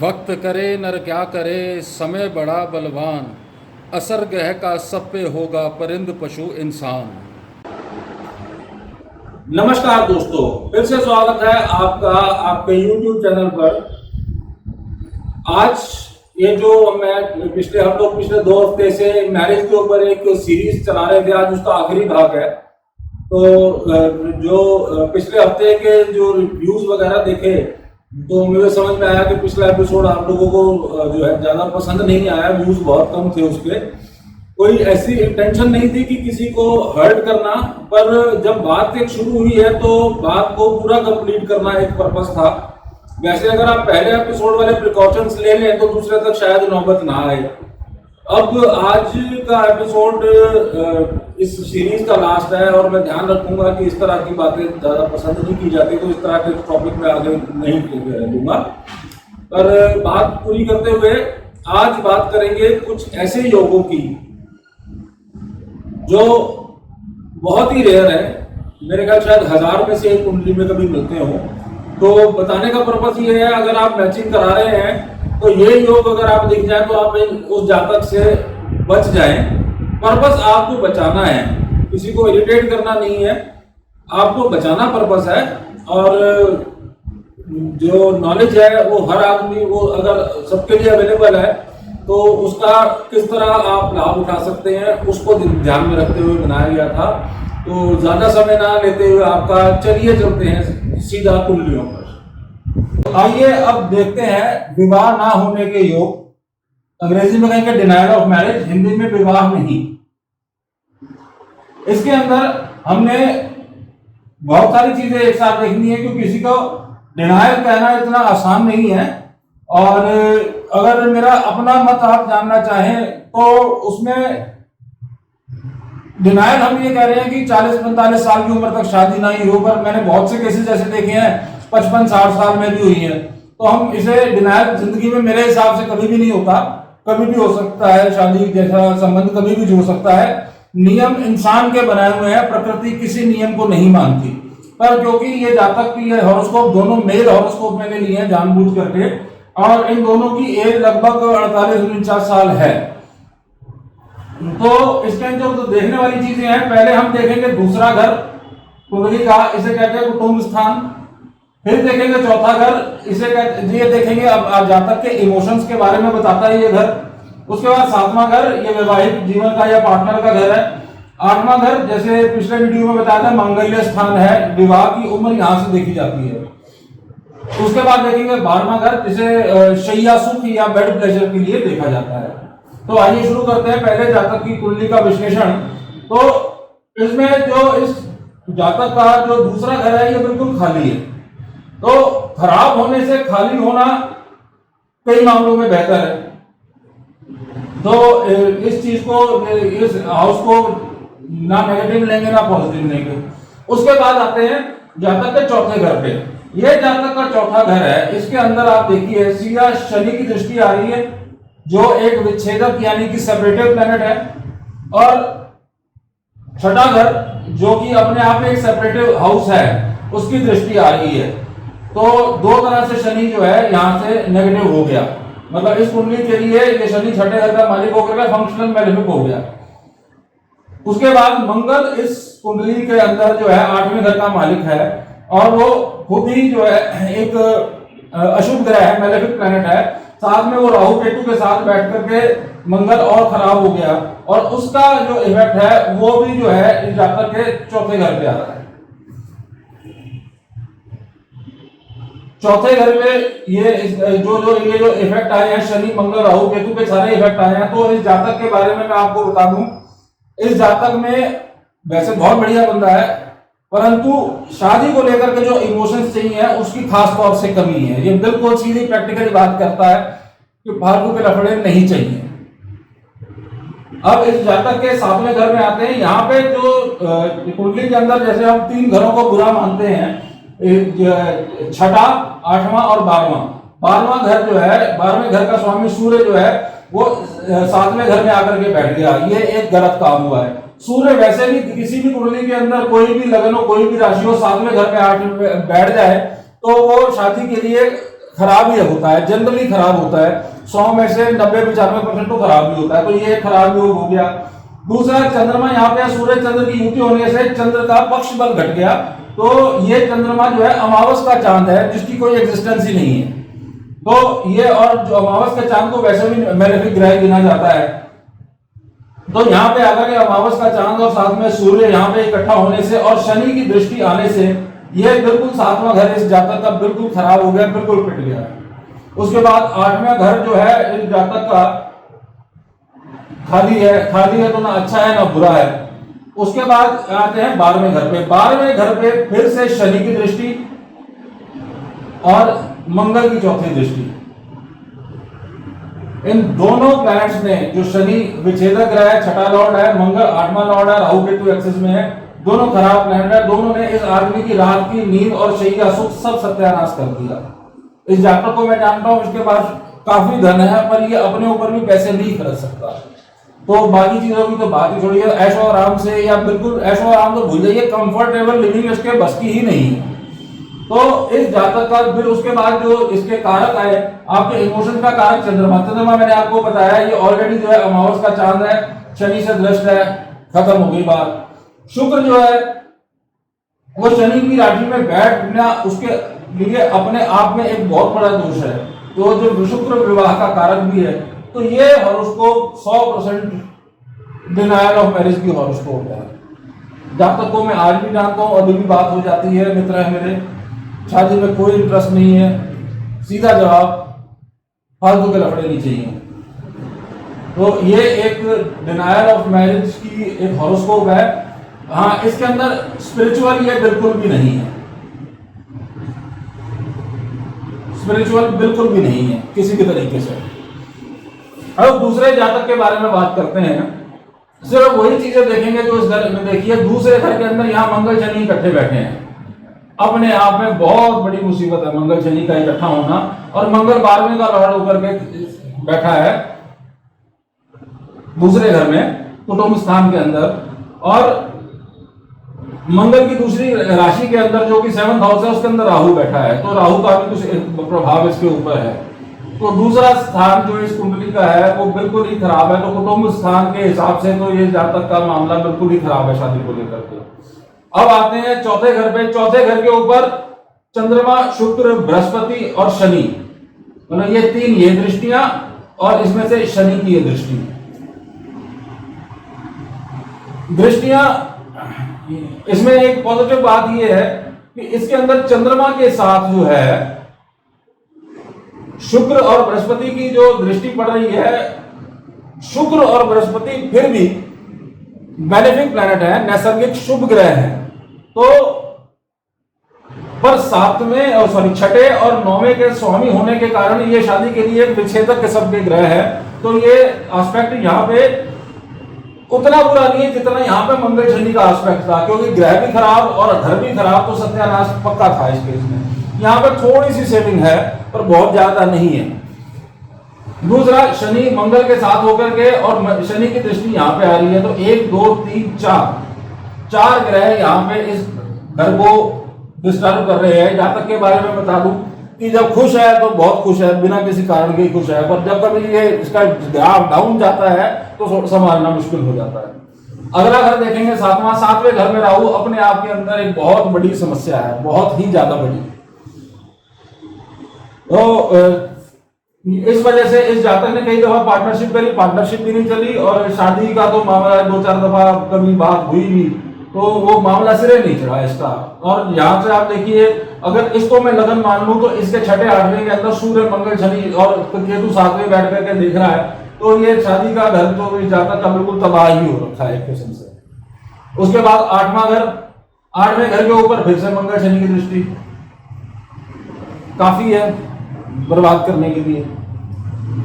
वक्त करे नर क्या करे, समय बड़ा बलवान, असर गह का सब पे होगा परिंद पशु इंसान। नमस्कार दोस्तों, फिर से स्वागत है आपका आपके YouTube चैनल पर। आज ये जो हम लोग पिछले 2 हफ्ते से मैरिज के ऊपर एक सीरीज चला रहे थे, आज उसका आखिरी भाग है। तो जो पिछले हफ्ते के जो रिव्यूज वगैरह देखे तो मुझे समझ में आया कि पिछला एपिसोड आप लोगों को जो है ज़्यादा पसंद नहीं आया, व्यूज बहुत कम थे उसके। कोई ऐसी इंटेंशन नहीं थी कि किसी को हर्ट करना, पर जब बात एक शुरू हुई है तो बात को पूरा कंप्लीट करना एक पर्पस था। वैसे अगर आप पहले एपिसोड वाले प्रिकॉशंस ले लें तो दूसरे तक शायद नौबत ना आए। अब आज का एपिसोड इस सीरीज का लास्ट है और मैं ध्यान रखूंगा कि इस तरह की बातें ज़्यादा पसंद नहीं की जाती, तो इस तरह के टॉपिक में आगे नहीं दूंगा। पर बात पूरी करते हुए आज बात करेंगे कुछ ऐसे योगों की जो बहुत ही रेयर है। मेरे ख्याल शायद 1000 में से एक कुंडली में कभी मिलते हो। तो बताने का पर्पस ये है, अगर आप मैचिंग करा रहे हैं तो ये योग अगर आप दिख जाए तो आप उस जातक से बच जाएं। पर्पस आपको बचाना है, किसी को इरिटेट करना नहीं है, आपको बचाना पर्पस है। और जो नॉलेज है वो हर आदमी, वो अगर सबके लिए अवेलेबल है तो उसका किस तरह आप लाभ उठा सकते हैं उसको ध्यान में रखते हुए बनाया गया था। तो ज्यादा समय ना लेते हुए आपका चलिए चलते हैं सीधा कुंडलियों पर। तो आइए अब देखते हैं विवाह ना होने के योग। अंग्रेजी में कहेंगे डिनायल ऑफ मैरिज, हिंदी में विवाह नहीं। इसके अंदर हमने बहुत सारी चीजें एक साथ देखनी है, क्योंकि किसी को डिनायल कहना इतना आसान नहीं है। और अगर मेरा अपना मत आप जानना चाहें तो उसमें डिनायल हम ये कह रहे हैं कि 40-45 साल की उम्र तक शादी ना ही हो, पर मैंने बहुत से केसेस ऐसे देखे हैं 55-60 साल में भी हुई है। तो हम इसे डिनायल जिंदगी में मेरे हिसाब से कभी भी नहीं होता, कभी भी हो सकता है, शादी जैसा संबंध कभी भी जुड़ सकता है। नियम इंसान के बनाए हुए हैं, प्रकृति किसी नियम को नहीं मानती। पर क्योंकि ये जातक की हॉरोस्कोप दोनों मेल हॉरोस्कोप मैंने लिए हैं जानबूझ करके, और इन दोनों की एज लगभग 48-49 साल है। तो इसके अंदर जो देखने वाली चीजें हैं, पहले हम देखेंगे दूसरा घर कुंडली का, इसे कहते हैं कुटुंब स्थान। फिर देखेंगे चौथा घर, इसे कहते, ये देखेंगे अब जातक के इमोशंस के बारे में बताता है ये घर। उसके बाद 7वां घर ये वैवाहिक जीवन का या पार्टनर का घर है। 8वां घर जैसे पिछले वीडियो में बताया था मंगल्य स्थान है, विवाह की उम्र यहां से देखी जाती है। उसके बाद देखेंगे 12वां घर जिसे शैया सुख या बेड प्लेजर के लिए देखा जाता है। तो आइए शुरू करते हैं पहले जातक की कुंडली का विश्लेषण। तो इसमें जो इस जातक का जो दूसरा घर है ये बिल्कुल खाली है। तो खराब होने से खाली होना कई मामलों में बेहतर है। तो इस चीज को, इस हाउस को ना नेगेटिव लेंगे ना पॉजिटिव लेंगे। उसके बाद आते हैं जातक के चौथे घर पे। यह जातक का चौथा घर है। इसके अंदर आप देखिए सीधा शनि की दृष्टि आ रही है, जो एक विच्छेदक यानी कि सेपरेटिव प्लैनेट है। और छठा घर जो कि अपने आप में एक सेपरेटिव हाउस है, उसकी दृष्टि आ रही है। तो दो तरह से शनि जो है यहां से नेगेटिव हो गया। मतलब इस कुंडली के लिए ये शनि छठे घर का मालिक होकर के फंक्शनल मैलेफिक हो गया। उसके बाद मंगल इस कुंडली के अंदर जो है 8वें घर का मालिक है, और वो खुद ही जो है एक अशुभ ग्रह है, मैलेफिक प्लैनेट है। साथ में वो राहु केतु के साथ बैठ करके मंगल और खराब हो गया, और उसका जो इफेक्ट है वो भी जो है इस जातक के चौथे घर पे आ रहा है। चौथे घर में ये जो इफेक्ट आए हैं, शनि मंगल राहु केतु के सारे इफेक्ट आए हैं। तो इस जातक के बारे में मैं आपको बता दूं, इस जातक में वैसे बहुत बढ़िया बंदा है, परंतु शादी को लेकर के जो इमोशंस चाहिए उसकी खास तौर से कमी है। ये बिल्कुल सीधी प्रैक्टिकली बात करता है कि फालतू के लफड़े नहीं चाहिए। अब इस जातक के 7वें घर में आते हैं। यहाँ पे जो कुंडली के अंदर जैसे हम 3 घरों को बुरा मानते हैं, छठा, 8वां और 12वां। 12वां घर जो है, 12वें घर का स्वामी सूर्य जो है वो 7वें घर में आकर के बैठ गया। ये एक गलत काम हुआ है। सूर्य वैसे भी किसी भी कुंडली के अंदर कोई भी लगन हो, कोई भी राशि हो, 7वें घर में 8 बैठ जाए तो वो शादी के लिए खराब ही होता है, जनरली खराब होता है। 100 में से 90-95% तो खराब ही होता है, तो ये खराब योग हो गया। दूसरा, चंद्रमा यहाँ पे सूर्य चंद्र की युति होने से चंद्र का पक्ष बल घट गया, तो ये चंद्रमा जो है अमावस का चांद है जिसकी कोई एग्जिस्टेंस ही नहीं है। तो ये, और जो अमावस के चांद को वैसे भी मैलेफिक ग्रह गिना जाता है, तो यहाँ पे आकर के अमावस का चांद और साथ में सूर्य यहाँ पे इकट्ठा होने से और शनि की दृष्टि आने से ये बिल्कुल 7वां घर इस जातक का बिल्कुल खराब हो गया, बिल्कुल पिट गया। उसके बाद 8वां घर जो है इस जातक का खाली है तो ना अच्छा है ना बुरा है। उसके बाद आते हैं 12वें घर पे। 12वें घर पे फिर से शनि की दृष्टि और मंगल की चौथी दृष्टि। इन दोनों प्लैनेट्स ने, जो शनि विच्छेदक ग्रह है, छठा लॉर्ड है, मंगल 8वां लॉर्ड है, राहु केतु एक्सिस में है, दोनों खराब प्लैनेट है। दोनों ने इस आदमी की रात की नींद और शरीर का सुख सब सत्यानाश कर दिया। इस जातक को मैं जानता हूं, इसके पास काफी धन है, पर ये अपने ऊपर भी पैसे नहीं खर्च सकता। तो बाकी चीजों की तो बात ही छोड़िए, ऐशो आराम से, या बिल्कुल ऐशो आराम तो भूल जाइए, कंफर्टेबल लिविंग इसके बस की ही नहीं है। तो इस जातक का फिर उसके बाद जो इसके कारक आए, आपके इमोशन का कारक चंद्रमा मैंने आपको बताया, ये ऑलरेडी जो है अमावस का चांद है, शनि से दृष्ट है, खत्म हो गई बात। शुक्र जो है वो शनि की राशि में बैठना उसके लिए अपने आप में एक बहुत बड़ा दोष है। तो जो शुक्र विवाह का कारक भी है, तो ये हॉरोस्कोप 100% डिनायल ऑफ मैरिज की हॉरोस्कोप है। जातक को मैं आज भी जानता हूँ, अभी भी बात हो जाती है, मित्र है मेरे, शादी में कोई इंटरेस्ट नहीं है, सीधा जवाब, फालतू के लफड़े नहीं चाहिए। तो ये एक डिनायल ऑफ मैरिज की एक हॉरोस्कोप है। हाँ, इसके अंदर स्पिरिचुअल ये बिल्कुल भी नहीं है, स्पिरिचुअल बिल्कुल भी नहीं है किसी भी तरीके से। अब दूसरे जातक के बारे में बात करते हैं। सिर्फ वही चीजें देखेंगे जो इस घर में देखिए। दूसरे घर के अंदर यहाँ मंगल शनि इकट्ठे बैठे हैं, अपने आप में बहुत बड़ी मुसीबत है मंगल शनि का इकट्ठा होना। और मंगल 12वें का लॉर्ड होकर के बैठा है दूसरे घर में, कुटुंब स्थान के अंदर, और मंगल की दूसरी राशि के अंदर जो कि 7th हाउस है उसके अंदर राहु बैठा है। तो राहु का भी कुछ प्रभाव इसके ऊपर है। तो दूसरा स्थान जो इस कुंडली का है वो बिल्कुल ही खराब है। तो कुटुंब स्थान के हिसाब से तो ये जातक का मामला बिल्कुल ही खराब है शादी को लेकर के। अब आते हैं चौथे घर पे। चौथे घर के ऊपर चंद्रमा, शुक्र, बृहस्पति और शनि, मतलब ये तीन ये दृष्टियां, और इसमें से शनि की ये दृष्टियां। इसमें एक पॉजिटिव बात यह है कि इसके अंदर चंद्रमा के साथ जो है शुक्र और बृहस्पति की जो दृष्टि पड़ रही है, शुक्र और बृहस्पति फिर भी बेनिफिक प्लैनेट है, नैसर्गिक शुभ ग्रह है। तो पर 7वें और छठे और 9वें के स्वामी होने के कारण ये शादी के लिए एक विच्छेदक किस्म के ग्रह है। तो ये एस्पेक्ट यहाँ पे उतना बुरा नहीं है जितना यहाँ पे मंगल शनि का एस्पेक्ट था, क्योंकि ग्रह भी खराब और घर भी खराब, तो सत्यानाश पक्का था इस केस में। यहाँ पर थोड़ी सी सेटिंग है पर बहुत ज्यादा नहीं है। दूसरा, शनि मंगल के साथ होकर के और शनि की दृष्टि यहाँ पे आ रही है, तो 1 2 3 4 ग्रह यहाँ पे इस घर को डिस्टर्ब कर रहे हैं। जातक के बारे में बता दूं कि जब खुश है तो बहुत खुश है, बिना किसी कारण के खुश है, पर जब कभी ये इसका ग्राफ डाउन जाता है तो संभालना मुश्किल हो जाता है। अगला घर देखेंगे 7वें घर में राहु अपने आप के अंदर एक बहुत बड़ी समस्या है, बहुत ही ज्यादा बड़ी। तो इस वजह से इस जातक ने कई दफा पार्टनरशिप करी, पार्टनरशिप भी नहीं चली, और शादी का तो मामला 2-4 दफा कभी बात हुई भी, तो वो मामला सिरे नहीं चढ़ा इसका। और यहाँ से आप देखिए, अगर इसको मैं लगन मान लूं तो इसके 6ठे 8वें के अंदर सूर्य, मंगल, शनि और केतु 7वें बैठ करके देख रहा है, तो ये शादी का घर तो इस जातक का बिल्कुल तबाह ही हो रखा है एक किस्म से। उसके बाद 8वें घर के ऊपर फिर से मंगल शनि की दृष्टि काफी है बर्बाद करने के लिए।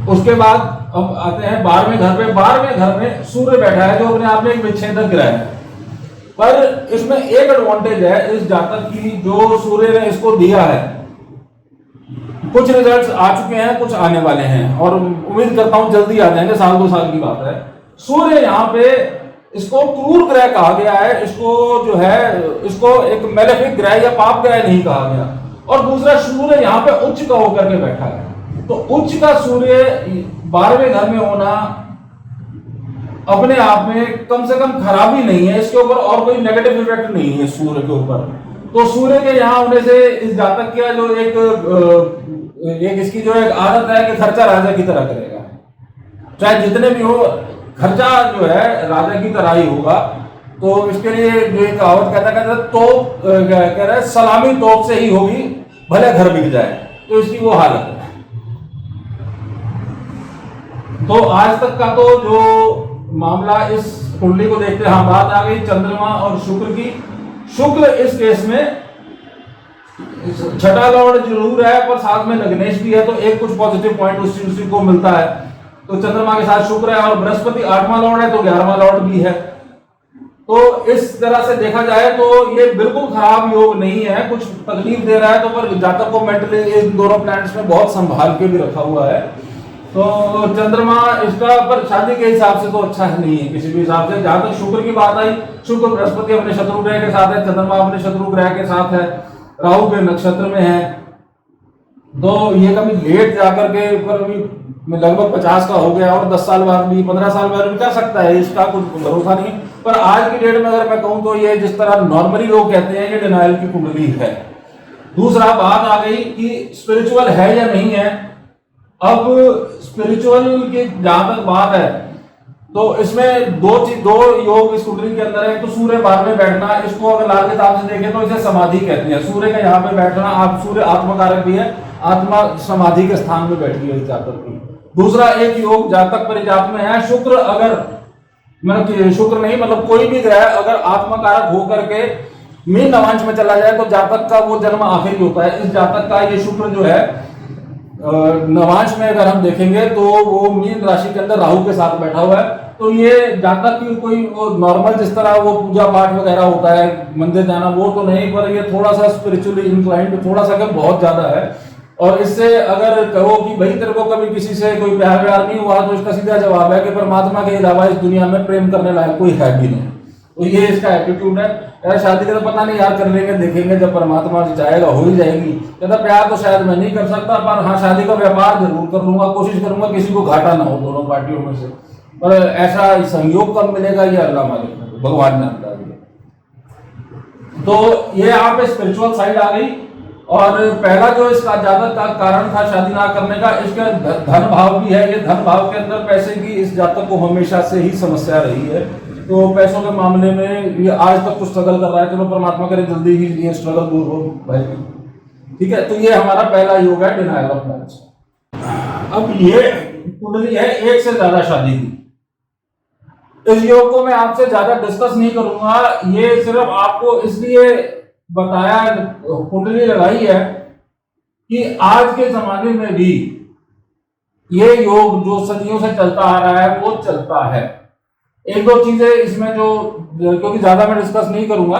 उसके बाद हम आते हैं 12वें घर पे। 12वें घर में सूर्य बैठा है जो अपने आप में एक विच्छेदक ग्रह है, पर इसमें एक एडवांटेज है इस जातक की, जो सूर्य ने इसको दिया है। कुछ रिजल्ट्स आ चुके हैं, कुछ आने वाले हैं, और उम्मीद करता हूं जल्दी आ जाएंगे, 1-2 साल की बात है। सूर्य यहाँ पे इसको क्रूर ग्रह कहा गया है, इसको जो है इसको एक मैलेफिक ग्रह या पाप ग्रह नहीं कहा गया। और दूसरा सूर्य यहाँ पे उच्च का होकर के बैठा है। तो उच्च का सूर्य 12वें घर में होना अपने आप में कम से कम खराबी नहीं है, इसके ऊपर और कोई नेगेटिव इफेक्ट नहीं है सूर्य के ऊपर। तो सूर्य के यहाँ होने से इस जातक का जो एक इसकी जो एक आदत है कि खर्चा राजा की तरह करेगा, चाहे जितने भी हो खर्चा जो है राजा की तरह ही होगा। तो इसके लिए जो एक कहावत कहता तोप कह रहा है सलामी तोप से ही होगी भले घर बिक जाए, तो इसकी वो हालत है। तो आज तक का तो जो मामला इस कुंडली को देखते हैं, हाँ बात आ गई चंद्रमा और शुक्र की। शुक्र इस केस में छठा लॉर्ड जरूर है पर साथ में लग्नेश भी है, तो एक कुछ पॉजिटिव पॉइंट उसी को मिलता है। तो चंद्रमा के साथ शुक्र है और बृहस्पति 8वां लॉर्ड है तो 11वां लॉर्ड भी है। तो इस तरह से देखा जाए तो ये बिल्कुल खराब योग नहीं है, कुछ तकलीफ दे रहा है तो पर जातक को मेंटली इन दोनों प्लैनेट्स में बहुत संभाल के भी रखा हुआ है। तो चंद्रमा इसका पर शादी के हिसाब से तो अच्छा नहीं है किसी भी हिसाब से। जहां तक शुक्र की बात आई, शुक्र बृहस्पति अपने शत्रु ग्रह के साथ है, चंद्रमा अपने शत्रु ग्रह के साथ है, राहु के नक्षत्र में है। तो ये कभी लेट जाकर के पर भी लगभग 50 का हो गया और 10 साल बाद भी 15 साल बाद भी कर सकता है, इसका कुछ भरोसा नहीं। पर आज की डेट में अगर मैं कहूं तो ये जिस तरह नॉर्मली लोग कहते हैं ये डिनायल की कुंडली है। दूसरा बात आ गई कि स्पिरिचुअल है या नहीं है। अब स्पिरिचुअल की जहां तक बात है तो इसमें दो योग इस कुंडली के अंदर है। तो सूर्य 12वें बैठना, इसको अगर लाल किताब से देखें तो इसे समाधि कहते हैं। सूर्य का यहाँ पे बैठना, आप सूर्य आत्मकारक भी है, आत्मा समाधि के स्थान में बैठी है इस जातक की। दूसरा एक योग जातक परिजात में है, शुक्र अगर मतलब शुक्र नहीं मतलब कोई भी ग्रह अगर आत्मकारक होकर के मीन नवांश में चला जाए तो जातक का वो जन्म आखिरी होता है। इस जातक का ये शुक्र जो है नवांश में अगर हम देखेंगे तो वो मीन राशि के अंदर राहु के साथ बैठा हुआ है। तो ये जातक की कोई वो नॉर्मल जिस तरह वो पूजा पाठ वगैरह होता है मंदिर जाना वो तो नहीं, पर ये थोड़ा सा स्पिरिचुअली इंक्लाइंड थोड़ा सा बहुत ज्यादा है। और इससे अगर कहो कि भाई तेरे को कभी किसी से कोई प्यार व्यार नहीं हुआ तो इसका सीधा जवाब है कि परमात्मा के अलावा इस दुनिया में प्रेम करने लायक कोई है भी नहीं। तो ये इसका एटीट्यूड है। यार शादी का तो पता नहीं यार, कर लेंगे देखेंगे जब परमात्मा चाहेगा हो ही जाएगी। कहता प्यार तो शायद मैं नहीं कर सकता पर हाँ शादी का व्यापार जरूर कर लूंगा, कोशिश करूंगा किसी को घाटा ना हो दोनों पार्टियों में से। पर ऐसा संयोग कब मिलेगा ये अल्लाह मालिक है, भगवान ने अंदाज दिया। तो ये यहाँ पे स्पिरिचुअल साइड आ गई। और पहला जो इसका जातक का कारण था शादी ना करने का, इसका धन भाव भी है। ये धन भाव के अंदर पैसे की इस जातक को हमेशा से ही समस्या रही है। तो पैसों के मामले में ये आज तक कुछ स्ट्रगल कर रहा है, चलो परमात्मा करे जल्दी ही ये स्ट्रगल दूर हो भाई। ठीक है, तो ये हमारा पहला योग है डिनायल ऑफ मैरिज। अब ये कुंडली है एक से ज्यादा शादी की। इस योग को मैं आपसे ज्यादा डिस्कस नहीं करूंगा, ये सिर्फ आपको इसलिए बताया कुंडली लगाई है कि आज के जमाने में भी ये योग जो सदियों से चलता आ रहा है वो चलता है। एक दो चीजें इसमें जो क्योंकि ज्यादा मैं डिस्कस नहीं करूंगा,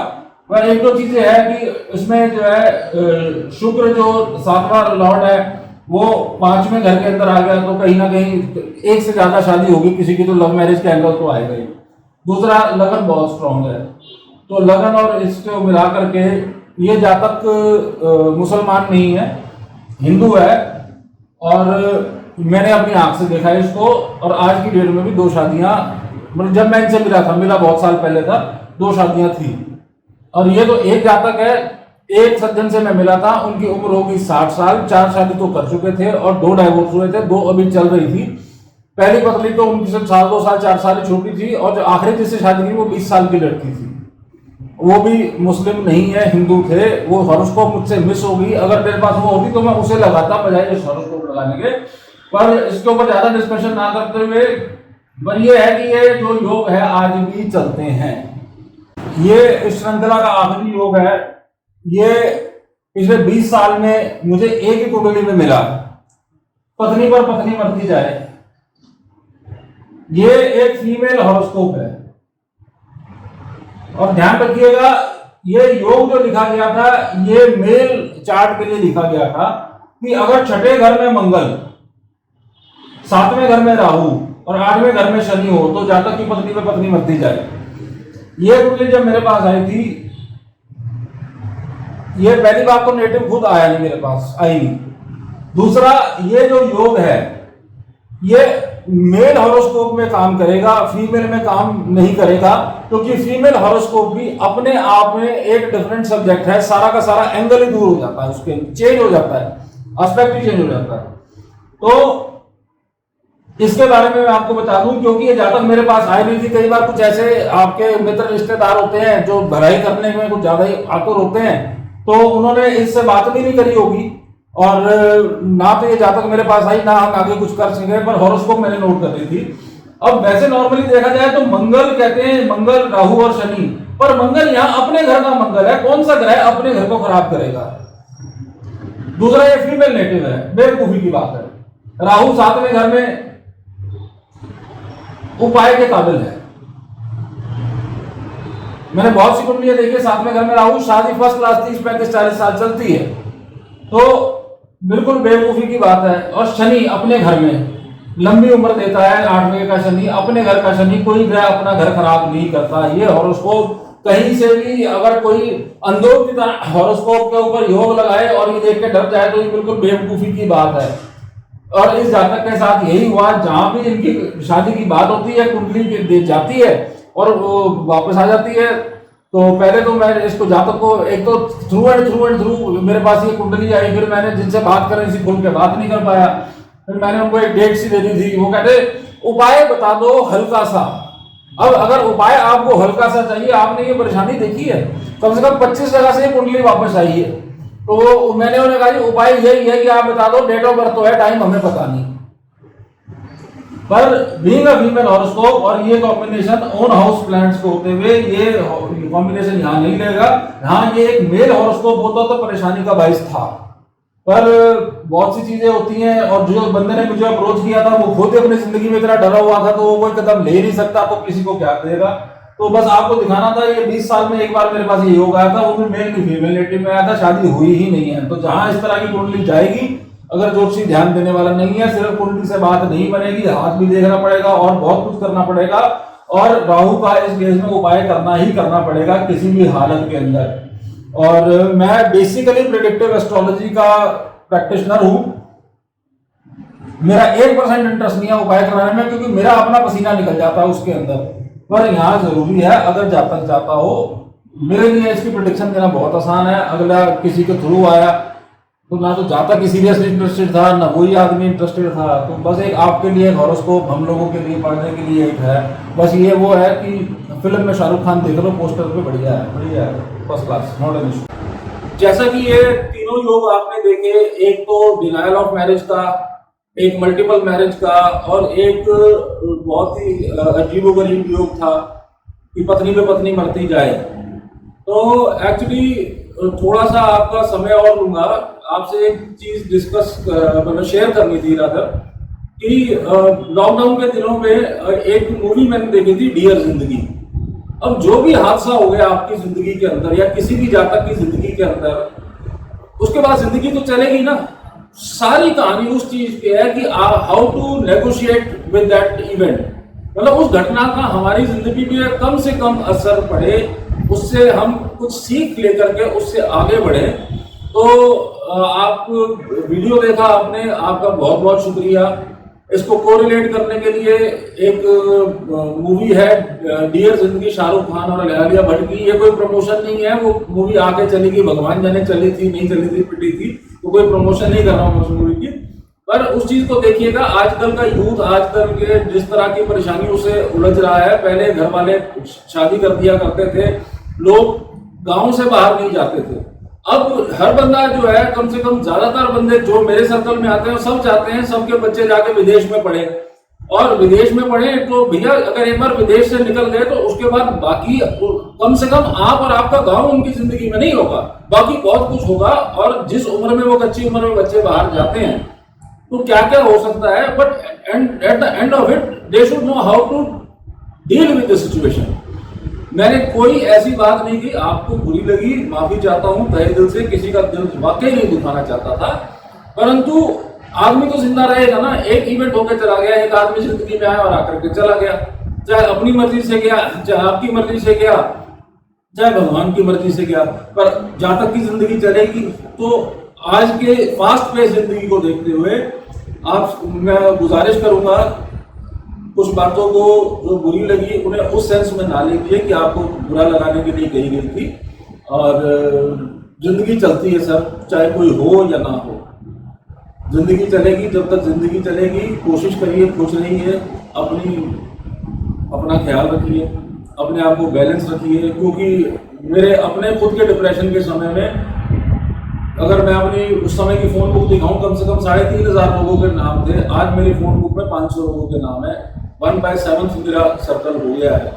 पर एक दो चीजें है कि इसमें जो है शुक्र जो 7वां लॉर्ड है वो 5वें घर के अंदर आ गया तो कहीं ना कहीं एक से ज्यादा शादी होगी किसी की, तो लव मैरिज का एंगल तो आएगा ही। दूसरा लगन बहुत स्ट्रांग है, तो लगन और इसको मिला करके ये जातक मुसलमान नहीं है, हिंदू है। और मैंने अपनी आंख से देखा है इसको। और आज की डेट में भी 2 शादियां, मतलब जब मैं इनसे मिला बहुत साल पहले था, 2 शादियां थी। और ये तो एक जातक है, एक सज्जन से मैं मिला था, उनकी उम्र होगी 60 साल, 4 शादी तो कर चुके थे और 2 डाइवोर्स हुए थे, 2 अभी चल रही थी। पहली पत्नी तो उनकी से 2 साल 4 साल छोटी थी और जो आखिरी जिससे शादी की वो 20 साल की लड़की थी। वो भी मुस्लिम नहीं है, हिंदू थे। वो हॉरोस्कोप मुझसे मिस हो गई, अगर मेरे पास वो होती तो मैं उसे लगाता बजाय इस हॉरोस्कोप लगाने के। पर इसके ऊपर ज्यादा डिस्कशन ना करते हुए, पर ये है कि ये जो योग है आज भी चलते हैं। ये इस श्रृंखला का आखिरी योग है। ये पिछले 20 साल में मुझे एक ही कुंडली में मिला, पत्नी पर पत्नी मरती जाए। ये एक फीमेल हॉरोस्कोप है। और ध्यान रखिएगा ये योग जो लिखा गया था ये मेल चार्ट के लिए लिखा गया था कि अगर 6ठे घर में मंगल, 7वें घर में राहु और 8वें घर में शनि हो तो जातक की पत्नी पे पत्नी मरती जाए। ये कुंडली जब मेरे पास आई थी, ये पहली बात तो नेटिव खुद आया नहीं मेरे पास, आई नहीं। दूसरा, ये जो योग है ये मेल हॉरोस्कोप में काम करेगा, फीमेल में काम नहीं करेगा, क्योंकि फीमेल हॉरोस्कोप भी अपने आप में एक डिफरेंट सब्जेक्ट है। सारा का सारा एंगल ही दूर हो जाता है, उसके चेंज हो जाता है, एस्पेक्ट ही चेंज हो जाता है। तो इसके बारे में मैं आपको बता दूं, क्योंकि ये जातक मेरे पास आई नहीं थी। कई बार कुछ ऐसे आपके मित्र रिश्तेदार होते हैं जो भलाई करने में कुछ ज्यादा ही आतुर होते हैं, तो उन्होंने इससे बात भी नहीं करी होगी, और ना तो ये जातक मेरे पास आई, ना हम आगे कुछ कर सके, पर हॉरोस्कोप मैंने नोट कर दी थी। अब वैसे नॉर्मली देखा जाए तो मंगल कहते हैं, मंगल, राहु और शनि, पर मंगल यहाँ अपने घर का मंगल है। कौन सा ग्रह अपने घर को खराब करेगा? दूसरा, ये फीमेल नेटिव है, बेवकूफी की बात है। राहु 7वें घर में उपाय के काबिल है। मैंने बहुत सी कुंडलियां देखी, 7वें घर में राहु, शादी फर्स्ट क्लास 30, 35, 40 साल चलती है, तो बिल्कुल बेवकूफी की बात है। और शनि अपने घर में लंबी उम्र देता है, 8वें का शनि, अपने घर का शनि, कोई ग्रह अपना घर खराब नहीं करता। ये हॉरोस्कोप कहीं से भी अगर कोई अंधों की तरह हॉरोस्कोप के ऊपर योग लगाए और ये देख के डर जाए तो ये बिल्कुल बेवकूफी की बात है। और इस जातक के साथ यही हुआ, जहां भी इनकी शादी की बात होती है, कुंडली दे जाती है और वो वापस आ जाती है। तो पहले तो मैं इसको जातक को एक तो थ्रू एंड थ्रू मेरे पास ये कुंडली आई, फिर मैंने जिनसे बात करें इसी खुल के बात नहीं कर पाया, फिर मैंने उनको एक डेट सी दे दी थी। वो कहते उपाय बता दो हल्का सा। अब अगर उपाय आपको हल्का सा चाहिए, आपने ये परेशानी देखी है, कम से कम 25 जगह से ये कुंडली वापस आई है, तो मैंने उन्हें कहा उपाय यही है कि आप बता दो, डेट ऑफ बर्थ तो है, टाइम हमें पता नहीं। पर बीइंग अ फीमेल हॉरोस्कोप और ये कॉम्बिनेशन ओन हाउस प्लैनेट्स को होते हुए ये कॉम्बिनेशन यहाँ नहीं लेगा। हाँ, ये एक मेल हॉरोस्कोप होता तो परेशानी का बाइस था, पर बहुत सी चीजें होती हैं। और जो बंदे ने मुझे अप्रोच किया था वो खुद अपनी जिंदगी में इतना डरा हुआ था, तो वो कोई कदम ले नहीं सकता, तो किसी को क्या करेगा। तो बस आपको दिखाना था, ये 20 साल में एक बार मेरे पास ये योग आया था, वो भी मेल की फीमेल नेटिव में आया था, शादी हुई ही नहीं है। तो जहां इस तरह की कुंडली जाएगी, अगर ज्योतिषी ध्यान देने वाला नहीं है, सिर्फ कुंडली से बात नहीं बनेगी, हाथ भी देखना पड़ेगा और बहुत कुछ करना पड़ेगा, और राहु का इस केस में उपाय करना ही करना पड़ेगा किसी भी हालत के अंदर। और मैं बेसिकली प्रेडिक्टिव एस्ट्रोलॉजी का प्रैक्टिशनर हूं। मेरा 1% इंटरेस्ट नहीं है उपाय कराने में, क्योंकि मेरा अपना पसीना निकल जाता है उसके अंदर। पर यहाँ जरूरी है, अगर जातक जाता हो, मेरे लिए इसकी प्रेडिक्शन देना बहुत आसान है। अगला किसी के थ्रू आया तो ना तो जातक सीरियसली इंटरेस्टेड था, ना वही आदमी इंटरेस्टेड था, तो बस एक आपके लिए हॉरोस्कोप, हम लोगों के लिए पढ़ने के लिए एक है। बस ये वो है कि फिल्म में शाहरुख खान देख लो, पोस्टर पे बढ़िया है, first class, not an issue. जैसा कि ये तीनों योग आपने देखे, एक तो डिनायल ऑफ मैरिज का, एक मल्टीपल मैरिज का, और एक बहुत ही अजीबोगरीब योग था कि पत्नी पे पत्नी मरती जाए। तो एक्चुअली थोड़ा सा आपका समय और लूंगा, आपसे एक चीज डिस्कस मतलब शेयर करनी थी रादर, कि लॉकडाउन के दिनों में एक मूवी मैंने देखी थी, डियर जिंदगी। अब जो भी हादसा हो गया आपकी जिंदगी के अंदर या किसी भी जातक की जिंदगी के अंदर, उसके बाद जिंदगी तो चलेगी ना। सारी कहानी उस चीज पे है कि how to negotiate with that event, मतलब उस घटना का हमारी जिंदगी में कम से कम असर पड़े, उससे हम कुछ सीख लेकर के उससे आगे बढ़े। तो आप वीडियो देखा आपने, आपका बहुत बहुत शुक्रिया। इसको कोरिलेट करने के लिए एक मूवी है डियर जिंदगी, शाहरुख खान और आलिया भट्ट की। ये कोई प्रमोशन नहीं है, वो मूवी आगे चलेगी, भगवान जाने चली थी नहीं चली थी, पिटी थी, तो कोई प्रमोशन नहीं कर रहा हूँ उस मूवी की। पर उस चीज को देखिएगा, आजकल का यूथ आजकल के जिस तरह की परेशानियों से उलझ रहा है। पहले घर वाले शादी कर दिया करते थे, लोग गांव से बाहर नहीं जाते थे। अब हर बंदा जो है, कम से कम ज्यादातर बंदे जो मेरे सर्कल में आते हैं, सब चाहते हैं सबके बच्चे जाके विदेश में पढ़े, और विदेश में पढ़े तो भैया अगर एक बार विदेश से निकल गए तो उसके बाद बाकी कम से कम आप और आपका गांव उनकी जिंदगी में नहीं होगा, बाकी बहुत कुछ होगा। और जिस उम्र में वो कच्ची उम्र में बच्चे बाहर जाते हैं तो क्या क्या हो सकता है, but at the end of it they should know how to deal with the situation. मैंने कोई ऐसी बात नहीं की, आपको बुरी लगी, माफी चाहता हूं तहे दिल से, किसी का दिल वाकई नहीं दुखाना चाहता था। परंतु आदमी तो जिंदा रहेगा ना, एक इवेंट होकर चला गया, एक आदमी जिंदगी में आया और आकर के चला गया, चाहे अपनी मर्जी से गया चाहे आपकी मर्जी से गया, चाहे भगवान की मर्जी से क्या, पर जहां तक की जिंदगी चलेगी तो आज के फास्ट पेस जिंदगी को देखते हुए आप मैं गुजारिश करूंगा कुछ बातों को जो बुरी लगी उन्हें उस सेंस में ना लीजिए कि आपको बुरा लगाने के लिए कही गई थी। और जिंदगी चलती है सर, चाहे कोई हो या ना हो, जिंदगी चलेगी। जब तक जिंदगी चलेगी कोशिश करिए खुश रहिए, अपना ख्याल रखिए, अपने आप को बैलेंस रखिए। क्योंकि मेरे अपने खुद के डिप्रेशन के समय में अगर मैं अपनी उस समय की फोन बुक दिखाऊं, कम से कम 3500 लोगों के नाम थे। आज मेरी फोन बुक में 500 लोगों के नाम है। 1/7 मेरा सर्कल हो गया है।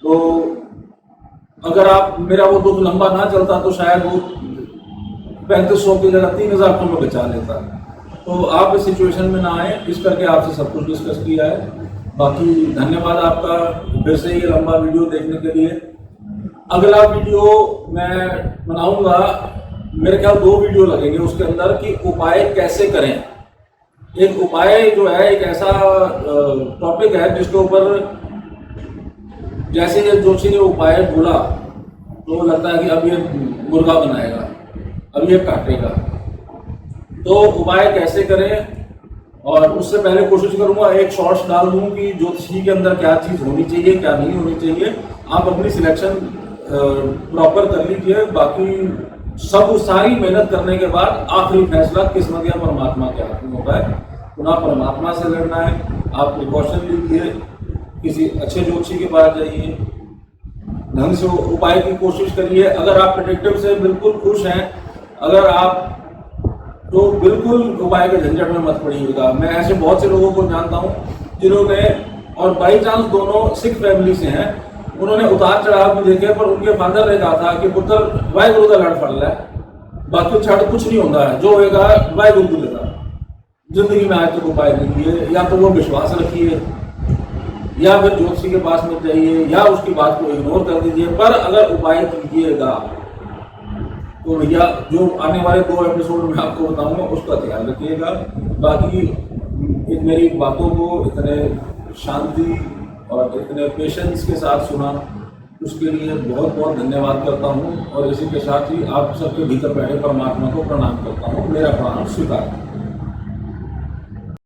तो अगर आप मेरा वो दुख लंबा ना चलता तो शायद वो 3500 की जगह 3000 को मैं बचा लेता। तो आप इस सिचुएशन में ना आए, इस करके आपसे सब कुछ डिस्कस किया है। बाकी धन्यवाद आपका फिर से ये लंबा वीडियो देखने के लिए। अगला वीडियो मैं बनाऊंगा, मेरे ख्याल 2 वीडियो लगेंगे उसके अंदर, कि उपाय कैसे करें। एक उपाय जो है एक ऐसा टॉपिक है जिसके ऊपर जैसे ये जोशी ने उपाय बोला तो लगता है कि अब ये मुर्गा बनाएगा, अब ये काटेगा। तो उपाय कैसे करें, और उससे पहले कोशिश करूंगा एक शॉर्ट्स डाल दूं कि ज्योतिषी के अंदर क्या चीज़ होनी चाहिए क्या नहीं होनी चाहिए। आप अपनी सिलेक्शन प्रॉपर कर लीजिए। बाकी सब सारी मेहनत करने के बाद आखिरी फैसला किस्मत या परमात्मा के हाथ में होता है। पुनः परमात्मा से लड़ना है। आप प्रिकॉशन लीजिए, किसी अच्छे ज्योतिषी के पास जाइए, ढंग से उपाय की कोशिश करिए। अगर आप प्रेडिक्टिव से बिल्कुल खुश हैं, अगर आप तो बिल्कुल उपाय के झंझट में मत पड़िएगा। मैं ऐसे बहुत से लोगों को जानता हूँ जिन्होंने, और बाई चांस दोनों सिख फैमिली से हैं, उन्होंने उतार चढ़ाव भी देखे, पर उनके फादर ने कहा था कि पुत्र वाहिगुरु का लड़ फड़ है, बाकी छड़ कुछ नहीं होता है, जो होगा वाहिगुरु को लेगा। जिंदगी में आज तक उपाय लीजिए, या तो वो विश्वास रखिए, या फिर ज्योतिषी के पास मत जाइए, या उसकी बात को इग्नोर कर दीजिए। पर अगर उपाय कीजिएगा तो भैया जो आने वाले 2 एपिसोड में आपको बताऊंगा उसका ध्यान रखिएगा। बाकी मेरी बातों को इतने शांति और इतने पेशेंस के साथ सुना, उसके लिए बहुत बहुत धन्यवाद करता हूँ। और इसी के साथ ही आप सबके भीतर बैठे परमात्मा को प्रणाम करता हूँ। मेरा प्रणाम स्वीकार।